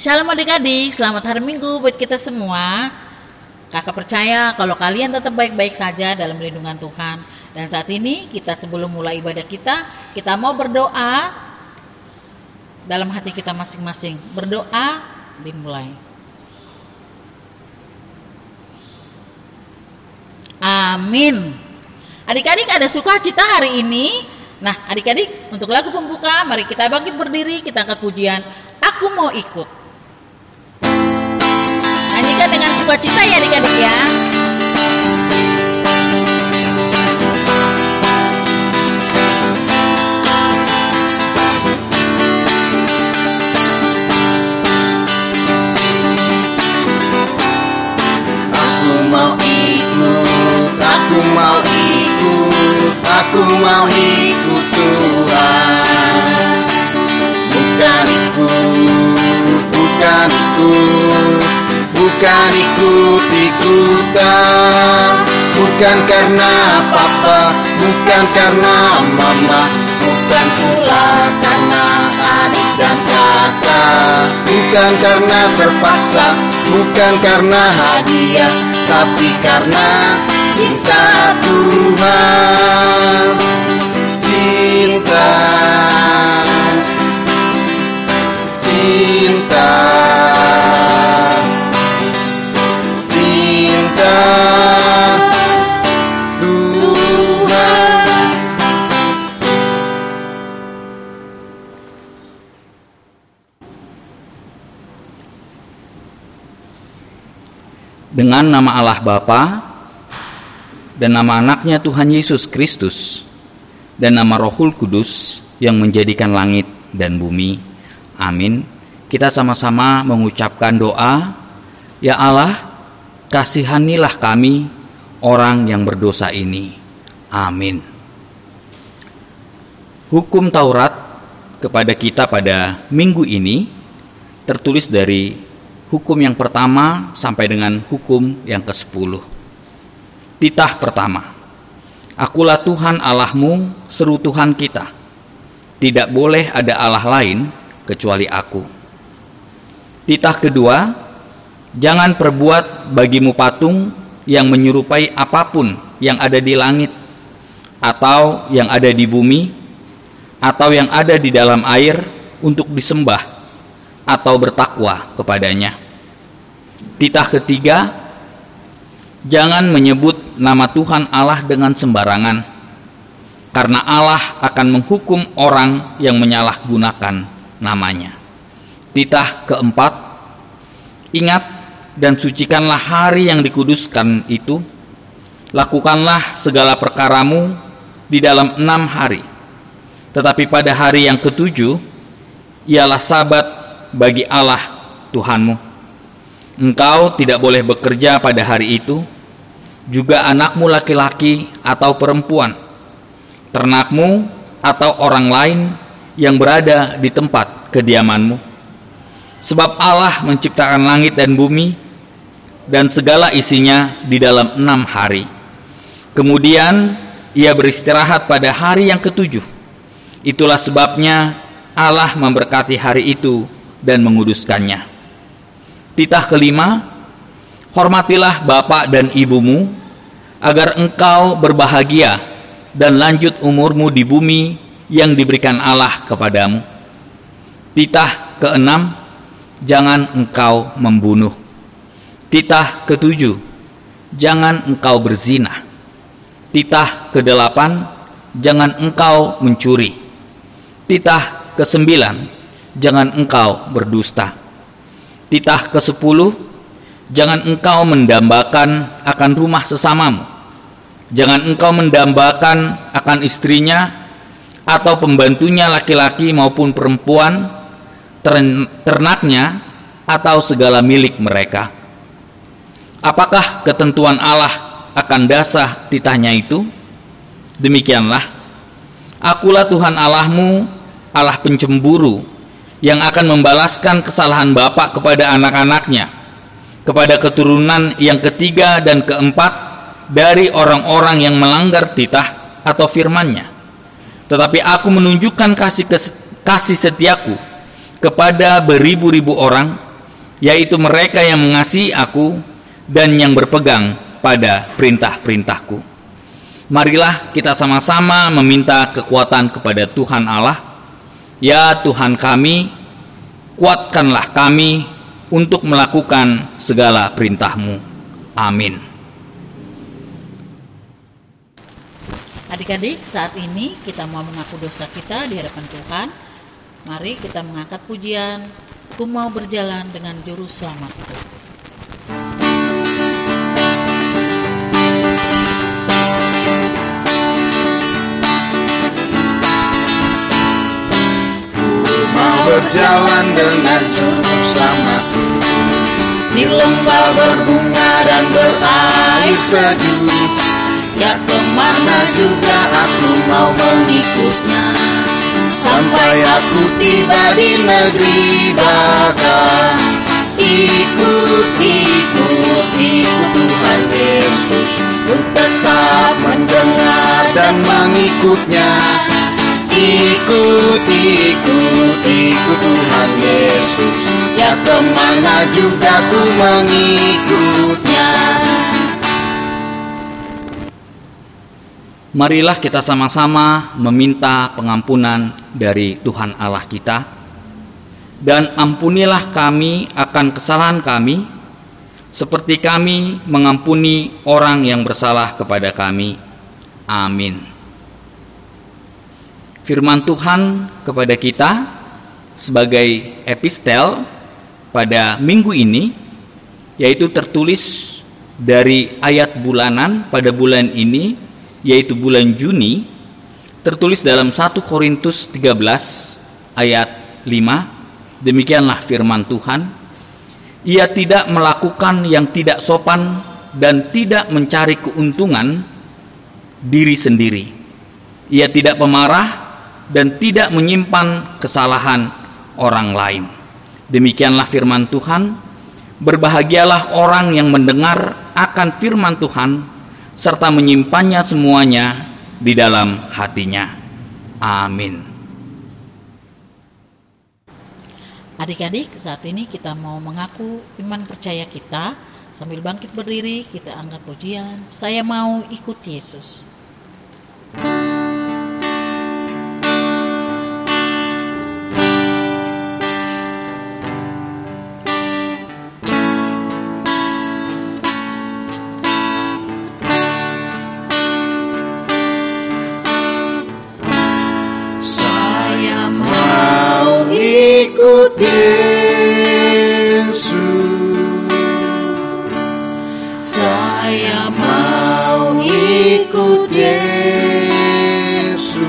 Shalom adik-adik, selamat hari Minggu buat kita semua. Kakak percaya kalau kalian tetap baik-baik saja dalam lindungan Tuhan. Dan saat ini kita sebelum mulai ibadah kita mau berdoa dalam hati kita masing-masing. Berdoa dimulai. Amin. Adik-adik ada sukacita hari ini. Nah adik-adik, untuk lagu pembuka mari kita bangkit berdiri, kita angkat pujian Aku Mau Ikut. Nyanyikan dengan sukacita ya adik-adik ya. Aku mau ikut, aku mau ikut, aku mau ikut Tuhan. Bukan ikut, bukan ikut, bukan ikut-ikutan. Bukan karena papa, bukan karena mama, bukan pula karena adik dan kakak. Bukan karena terpaksa, bukan karena hadiah, tapi karena cinta Tuhan. Cinta, cinta, cinta Tuhan. Dengan nama Allah Bapa dan nama anaknya Tuhan Yesus Kristus dan nama Rohul Kudus yang menjadikan langit dan bumi. Amin. Kita sama-sama mengucapkan doa. Ya Allah, kasihanilah kami orang yang berdosa ini. Amin. Hukum Taurat kepada kita pada minggu ini tertulis dari hukum yang pertama sampai dengan hukum yang ke-10. Titah pertama. Akulah Tuhan Allahmu, seru Tuhan kita. Tidak boleh ada Allah lain kecuali aku. Titah kedua. Jangan perbuat bagimu patung yang menyerupai apapun yang ada di langit, atau yang ada di bumi, atau yang ada di dalam air untuk disembah, atau bertakwa kepadanya. Titah ketiga. Jangan menyebut nama Tuhan Allah dengan sembarangan, karena Allah akan menghukum orang yang menyalahgunakan namanya. Titah keempat. Ingat dan sucikanlah hari yang dikuduskan itu. Lakukanlah segala perkaramu di dalam 6 hari. Tetapi pada hari yang ke-7 ialah sabat bagi Allah Tuhanmu. Engkau tidak boleh bekerja pada hari itu, juga anakmu laki-laki atau perempuan, ternakmu atau orang lain yang berada di tempat kediamanmu. Sebab Allah menciptakan langit dan bumi dan segala isinya di dalam 6 hari. Kemudian ia beristirahat pada hari yang ke-7. Itulah sebabnya Allah memberkati hari itu dan menguduskannya. Titah kelima. Hormatilah bapak dan ibumu, agar engkau berbahagia dan lanjut umurmu di bumi yang diberikan Allah kepadamu. Titah keenam. Jangan engkau membunuh. Titah ke-7. Jangan engkau berzina. Titah ke-8. Jangan engkau mencuri. Titah ke-9. Jangan engkau berdusta. Titah ke-10. Jangan engkau mendambakan akan rumah sesamamu. Jangan engkau mendambakan akan istrinya atau pembantunya laki-laki maupun perempuan, ternaknya atau segala milik mereka. Apakah ketentuan Allah akan dasar titahnya itu? Demikianlah. Akulah Tuhan Allahmu, Allah pencemburu, yang akan membalaskan kesalahan bapak kepada anak-anaknya, kepada keturunan yang ketiga dan keempat dari orang-orang yang melanggar titah atau firman-Nya. Tetapi aku menunjukkan kasih setiaku kepada beribu-ribu orang yaitu mereka yang mengasihi aku dan yang berpegang pada perintah-perintahku. Marilah kita sama-sama meminta kekuatan kepada Tuhan Allah. Ya Tuhan kami, kuatkanlah kami untuk melakukan segala perintah-Mu. Amin. Adik-adik, saat ini kita mau mengaku dosa kita di hadapan Tuhan. Mari kita mengangkat pujian, Ku mau berjalan dengan juru selamatku. Berjalan dengan juru selamatku di lembah berbunga dan berair sejuk. Ya kemana juga aku mau mengikutnya, sampai aku tiba di negeri baka. Ikut Tuhan Yesus, untuk tetap mendengar dan mengikutnya. Ikut Tuhan Yesus, ya kemana juga ku mengikutnya. Marilah kita sama-sama meminta pengampunan dari Tuhan Allah kita. Dan ampunilah kami akan kesalahan kami, seperti kami mengampuni orang yang bersalah kepada kami. Amin. Firman Tuhan kepada kita sebagai epistel pada minggu ini, yaitu tertulis dari ayat bulanan pada bulan ini, yaitu bulan Juni, tertulis dalam 1 Korintus 13 ayat 5. Demikianlah firman Tuhan. Ia tidak melakukan yang tidak sopan dan tidak mencari keuntungan diri sendiri. Ia tidak pemarah dan tidak menyimpan kesalahan orang lain. Demikianlah firman Tuhan. Berbahagialah orang yang mendengar akan firman Tuhan serta menyimpannya semuanya di dalam hatinya. Amin. Adik-adik, saat ini kita mau mengaku iman percaya kita. Sambil bangkit berdiri, kita angkat pujian. Saya mau ikut Yesus. Ikut Yesus, saya mau ikut Yesus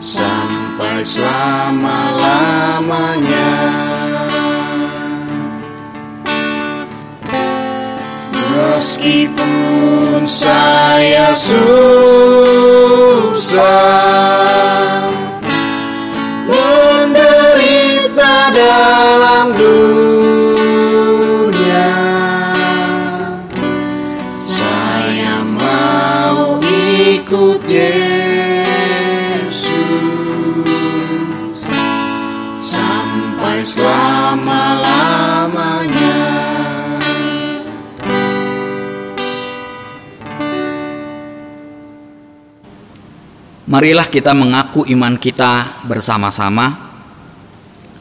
sampai selama-lamanya. Meskipun saya susah menderita dalam dunia, saya mau ikut Yesus sampai selama-lamanya. Marilah kita mengaku iman kita bersama-sama.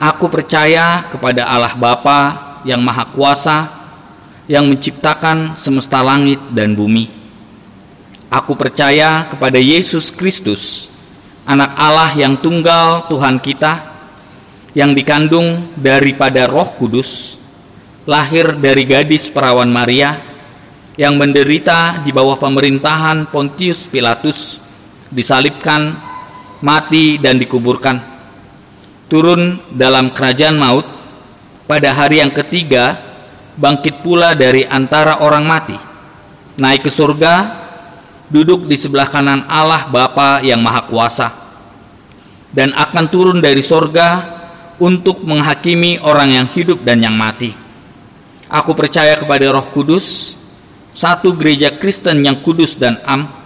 Aku percaya kepada Allah Bapa yang Maha Kuasa, yang menciptakan semesta langit dan bumi. Aku percaya kepada Yesus Kristus, Anak Allah yang tunggal Tuhan kita, yang dikandung daripada Roh Kudus, lahir dari gadis perawan Maria, yang menderita di bawah pemerintahan Pontius Pilatus, disalibkan, mati dan dikuburkan, turun dalam kerajaan maut, pada hari yang ketiga bangkit pula dari antara orang mati, naik ke surga, duduk di sebelah kanan Allah Bapa yang Maha Kuasa, dan akan turun dari surga untuk menghakimi orang yang hidup dan yang mati. Aku percaya kepada Roh Kudus, satu gereja Kristen yang kudus dan am,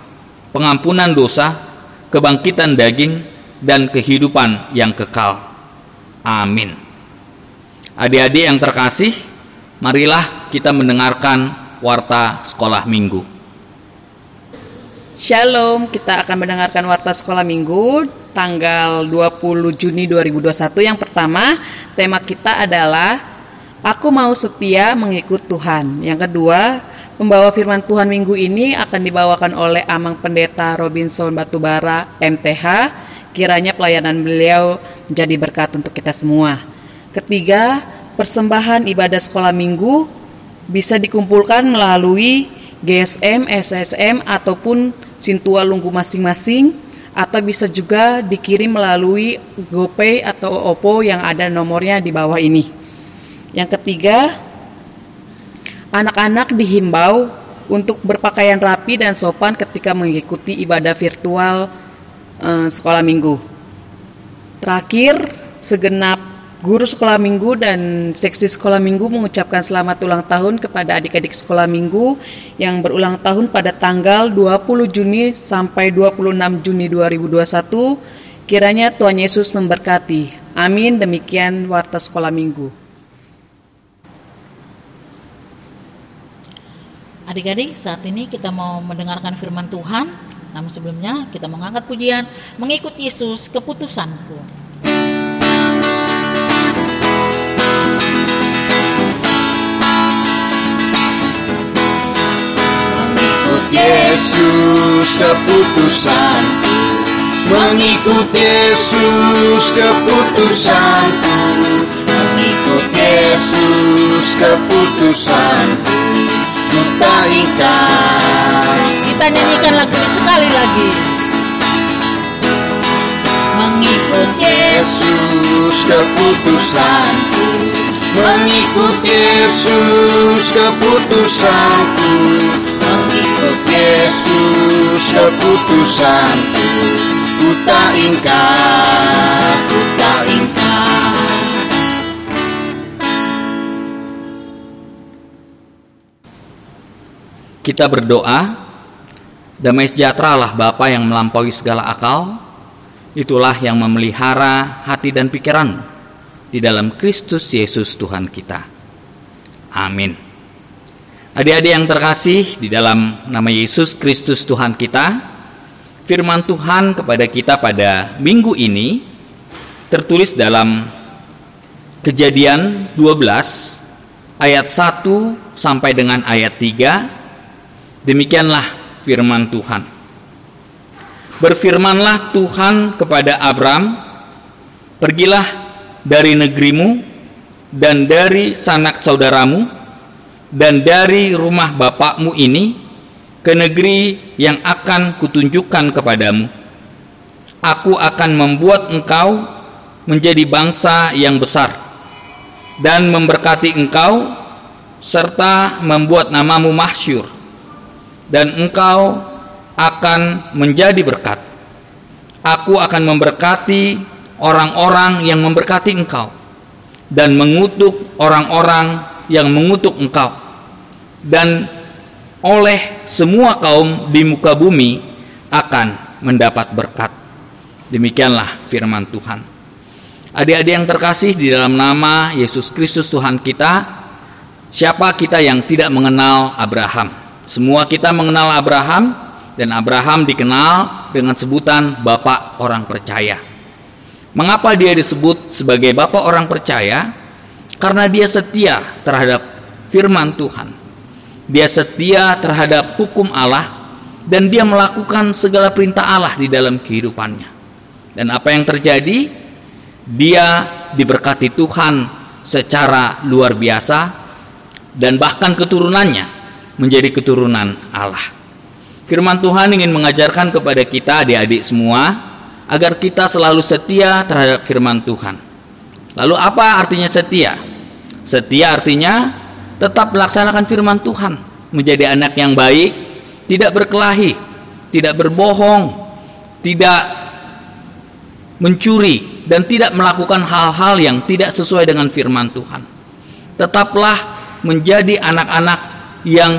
pengampunan dosa, kebangkitan daging, dan kehidupan yang kekal. Amin. Adik-adik yang terkasih, marilah kita mendengarkan warta sekolah minggu. Shalom, kita akan mendengarkan warta sekolah minggu tanggal 20 Juni 2021. Yang pertama, tema kita adalah Aku mau setia mengikut Tuhan. Yang kedua, pembawa firman Tuhan minggu ini akan dibawakan oleh Amang Pendeta Robinson Batubara, MTH. Kiranya pelayanan beliau menjadi berkat untuk kita semua. Ketiga, persembahan ibadah sekolah minggu bisa dikumpulkan melalui GSM, SSM, ataupun Sintua Lunggu masing-masing, atau bisa juga dikirim melalui GoPay atau OPPO yang ada nomornya di bawah ini. Yang ketiga, anak-anak dihimbau untuk berpakaian rapi dan sopan ketika mengikuti ibadah virtual sekolah minggu. Terakhir, segenap guru sekolah minggu dan seksi sekolah minggu mengucapkan selamat ulang tahun kepada adik-adik sekolah minggu yang berulang tahun pada tanggal 20 Juni sampai 26 Juni 2021. Kiranya Tuhan Yesus memberkati. Amin. Demikian warta sekolah minggu. Adik-adik, saat ini kita mau mendengarkan firman Tuhan. Namun sebelumnya kita mengangkat pujian Mengikut Yesus Keputusanku. Mengikut Yesus keputusanku, mengikut Yesus keputusanku, mengikut Yesus keputusanku, ku tak ingkar. Kita nyanyikan lagu ini sekali lagi. Mengikut Yesus keputusanku, mengikut Yesus keputusanku, mengikut Yesus keputusanku, ku tak ingkar, ku tak ingkar. Kita berdoa. Damai sejahtera Allah Bapa yang melampaui segala akal, itulah yang memelihara hati dan pikiran di dalam Kristus Yesus Tuhan kita. Amin. Adik-adik yang terkasih, di dalam nama Yesus Kristus Tuhan kita, firman Tuhan kepada kita pada minggu ini tertulis dalam Kejadian 12 ayat 1 sampai dengan ayat 3. Demikianlah firman Tuhan. Berfirmanlah Tuhan kepada Abram, pergilah dari negerimu dan dari sanak saudaramu dan dari rumah bapakmu ini ke negeri yang akan kutunjukkan kepadamu. Aku akan membuat engkau menjadi bangsa yang besar dan memberkati engkau serta membuat namamu masyhur, dan engkau akan menjadi berkat. Aku akan memberkati orang-orang yang memberkati engkau dan mengutuk orang-orang yang mengutuk engkau, dan oleh semua kaum di muka bumi akan mendapat berkat. Demikianlah firman Tuhan. Adik-adik yang terkasih, di dalam nama Yesus Kristus Tuhan kita, siapa kita yang tidak mengenal Abraham? Semua kita mengenal Abraham, dan Abraham dikenal dengan sebutan Bapak orang percaya. Mengapa dia disebut sebagai Bapak orang percaya? Karena dia setia terhadap firman Tuhan. Dia setia terhadap hukum Allah, dan dia melakukan segala perintah Allah di dalam kehidupannya. Dan apa yang terjadi? Dia diberkati Tuhan secara luar biasa, dan bahkan keturunannya menjadi keturunan Allah. Firman Tuhan ingin mengajarkan kepada kita, adik-adik semua, agar kita selalu setia terhadap firman Tuhan. Lalu apa artinya setia? Setia artinya tetap melaksanakan firman Tuhan, menjadi anak yang baik, tidak berkelahi, tidak berbohong, tidak mencuri, dan tidak melakukan hal-hal yang tidak sesuai dengan firman Tuhan. Tetaplah menjadi anak-anak yang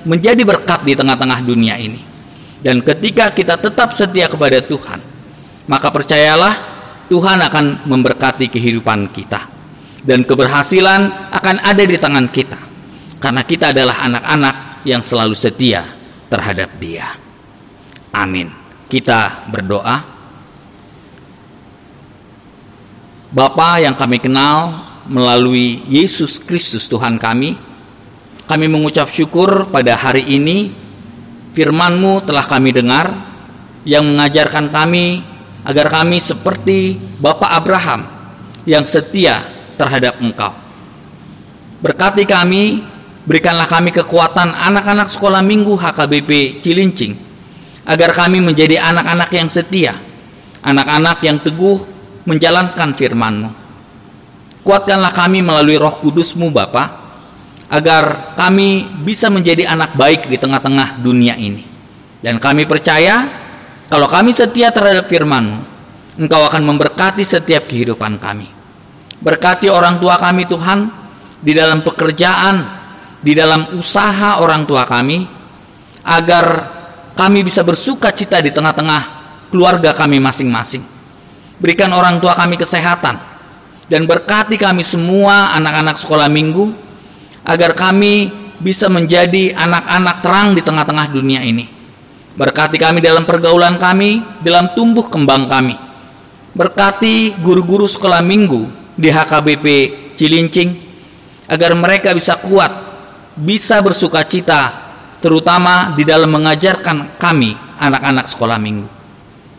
menjadi berkat di tengah-tengah dunia ini. Dan ketika kita tetap setia kepada Tuhan, maka percayalah Tuhan akan memberkati kehidupan kita. Dan keberhasilan akan ada di tangan kita, karena kita adalah anak-anak yang selalu setia terhadap Dia. Amin. Kita berdoa. Bapa yang kami kenal melalui Yesus Kristus Tuhan kami mengucap syukur pada hari ini firman-Mu telah kami dengar, yang mengajarkan kami agar kami seperti Bapak Abraham yang setia terhadap Engkau. Berkati kami, berikanlah kami kekuatan anak-anak sekolah minggu HKBP Cilincing, agar kami menjadi anak-anak yang setia, anak-anak yang teguh menjalankan firman-Mu. Kuatkanlah kami melalui Roh Kudus-Mu Bapa, agar kami bisa menjadi anak baik di tengah-tengah dunia ini. Dan kami percaya, kalau kami setia terhadap firman-Mu, Engkau akan memberkati setiap kehidupan kami. Berkati orang tua kami Tuhan, di dalam pekerjaan, di dalam usaha orang tua kami, agar kami bisa bersuka cita di tengah-tengah keluarga kami masing-masing. Berikan orang tua kami kesehatan, dan berkati kami semua anak-anak sekolah minggu, agar kami bisa menjadi anak-anak terang di tengah-tengah dunia ini. Berkati kami dalam pergaulan kami, dalam tumbuh kembang kami. Berkati guru-guru sekolah minggu di HKBP Cilincing, agar mereka bisa kuat, bisa bersuka cita, terutama di dalam mengajarkan kami anak-anak sekolah minggu.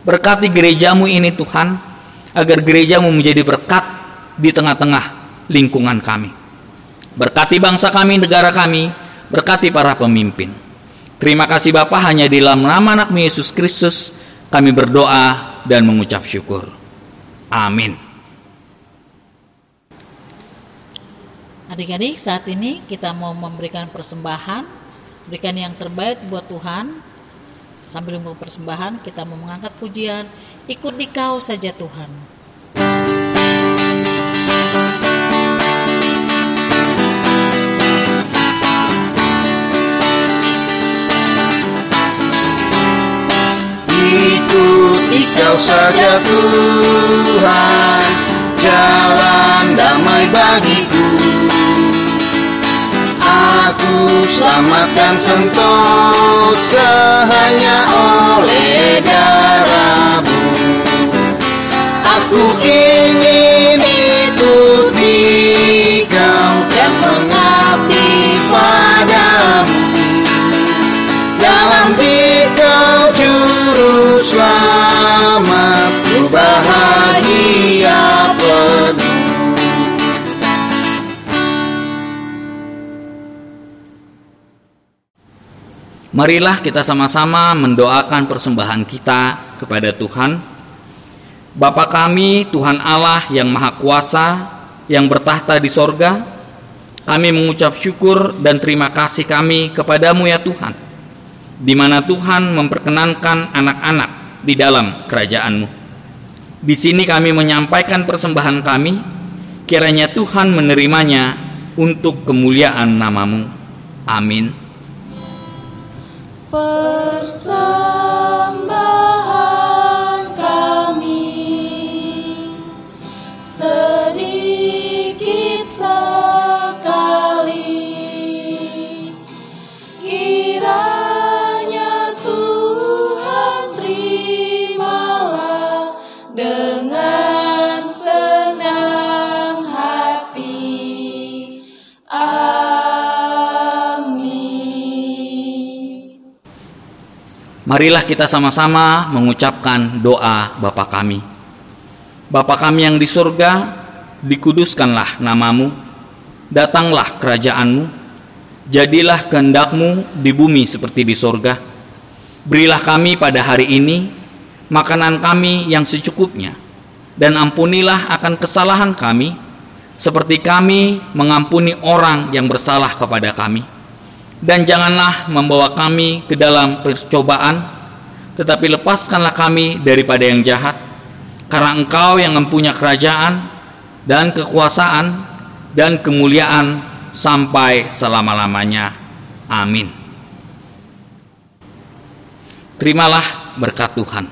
Berkati gereja-Mu ini Tuhan, agar gereja-Mu menjadi berkat di tengah-tengah lingkungan kami. Berkati bangsa kami, negara kami, berkati para pemimpin. Terima kasih Bapa, hanya di dalam nama anak-Mu Yesus Kristus kami berdoa dan mengucap syukur. Amin. Adik-adik, saat ini kita mau memberikan persembahan, berikan yang terbaik buat Tuhan. Sambil menunggu persembahan, kita mau mengangkat pujian, ikut di Kau saja Tuhan. Ikuti Kau saja Tuhan, jalan damai bagiku. Aku selamatkan sentosa hanya oleh darah-Mu. Aku ingin ikuti Kau dan mengabdi padamu. Dalam Dikau juru selamat, ku bahagia penuh. Marilah kita sama-sama mendoakan persembahan kita kepada Tuhan. Bapa kami, Tuhan Allah yang Maha Kuasa, yang bertahta di sorga, kami mengucap syukur dan terima kasih kami kepadamu ya Tuhan, di mana Tuhan memperkenankan anak-anak di dalam kerajaan-Mu. Di sini kami menyampaikan persembahan kami, kiranya Tuhan menerimanya untuk kemuliaan nama-Mu. Amin. Persembahan kami sedikit sekali, kiranya Tuhan terimalah dengan senang hati. Marilah kita sama-sama mengucapkan doa Bapa kami. Bapa kami yang di surga, dikuduskanlah nama-Mu, datanglah kerajaan-Mu, jadilah kehendak-Mu di bumi seperti di surga. Berilah kami pada hari ini makanan kami yang secukupnya, dan ampunilah akan kesalahan kami, seperti kami mengampuni orang yang bersalah kepada kami. Dan janganlah membawa kami ke dalam percobaan, tetapi lepaskanlah kami daripada yang jahat, karena Engkau yang mempunyai kerajaan dan kekuasaan dan kemuliaan sampai selama-lamanya. Amin. Terimalah berkat Tuhan.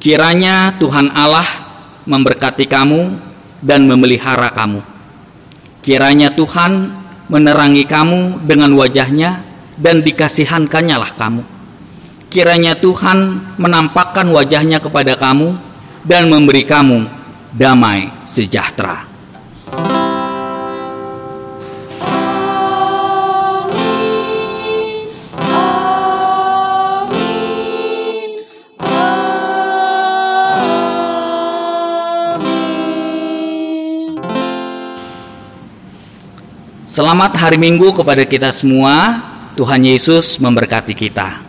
Kiranya Tuhan Allah memberkati kamu dan memelihara kamu. Kiranya Tuhan menerangi kamu dengan wajah-Nya dan dikasihankannya lah kamu. Kiranya Tuhan menampakkan wajah-Nya kepada kamu dan memberi kamu damai sejahtera. Selamat hari Minggu kepada kita semua. Tuhan Yesus memberkati kita.